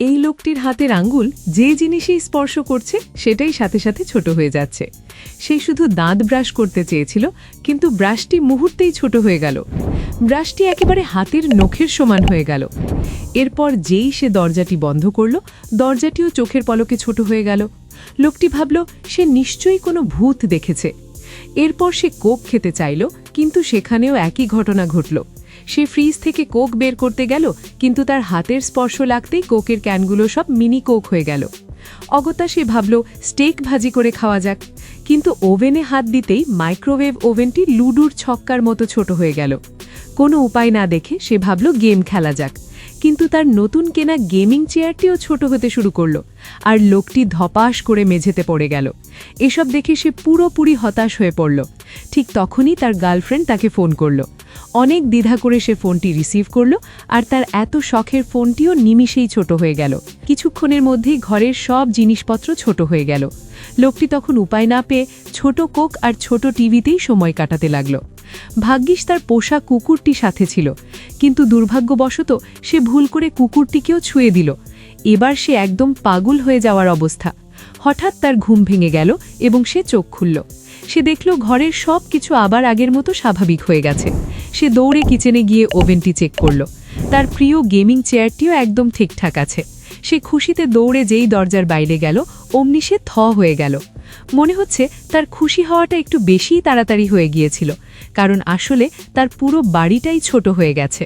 এই লোকটির হাতের আঙ্গুল যে জিনিসেই স্পর্শ করছে সেটাই সাথে সাথে ছোট হয়ে যাচ্ছে। সে শুধু দাঁত ব্রাশ করতে চেয়েছিল, কিন্তু ব্রাশটি মুহূর্তেই ছোট হয়ে গেল। ব্রাশটি একেবারে হাতের নখের সমান হয়ে গেল। এরপর যেই সে দরজাটি বন্ধ করল, দরজাটিও চোখের পলকে ছোট হয়ে গেল। লোকটি ভাবল সে নিশ্চয়ই কোনো ভূত দেখেছে। এরপর সে কোক খেতে চাইল, কিন্তু সেখানেও একই ঘটনা ঘটল। সে ফ্রিজ থেকে কোক বের করতে গেল, কিন্তু তার হাতের স্পর্শ লাগতেই কোকের ক্যানগুলো সব মিনি কোক হয়ে গেল। অগত্যা সে ভাবল স্টেক ভাজি করে খাওয়া যাক, কিন্তু ওভেনে হাত দিতেই মাইক্রোওয়েভ ওভেনটি লুডুর ছক্কার মতো ছোট হয়ে গেল। কোনো উপায় না দেখে সে ভাবল গেম খেলা যাক, কিন্তু তার নতুন কেনা গেমিং চেয়ারটিও ছোট হতে শুরু করল, আর লোকটি ধপাস করে মেঝেতে পড়ে গেল। এসব দেখে সে পুরোপুরি হতাশ হয়ে পড়ল। ঠিক তখনই তার গার্লফ্রেন্ড তাকে ফোন করল। অনেক দ্বিধা করে সে ফোনটি রিসিভ করল, আর তার এত শখের ফোনটিও নিমিষেই ছোট হয়ে গেল। কিছুক্ষণের মধ্যেই ঘরের সব জিনিসপত্র ছোট হয়ে গেল। লোকটি তখন উপায় না পেয়ে ছোট কোক আর ছোট টিভিতেই সময় কাটাতে লাগল। ভাগ্যিস তার পোষা কুকুরটি সাথে ছিল, কিন্তু দুর্ভাগ্যবশত সে ভুল করে কুকুরটিকেও ছুঁয়ে দিল। এবার সে একদম পাগল হয়ে যাওয়ার অবস্থা। হঠাৎ তার ঘুম ভেঙে গেল এবং সে চোখ খুলল। সে দেখল ঘরের সব কিছু আবার আগের মতো স্বাভাবিক হয়ে গেছে। সে দৌড়ে কিচেনে গিয়ে ওভেনটি চেক করল। তার প্রিয় গেমিং চেয়ারটিও একদম ঠিকঠাক আছে। সে খুশিতে দৌড়ে যেই দরজার বাইরে গেল, অমনি সে থ হয়ে গেল। মনে হচ্ছে তার খুশি হওয়াটা একটু বেশিই তাড়াতাড়ি হয়ে গিয়েছিল, কারণ আসলে তার পুরো বাড়িটাই ছোট হয়ে গেছে।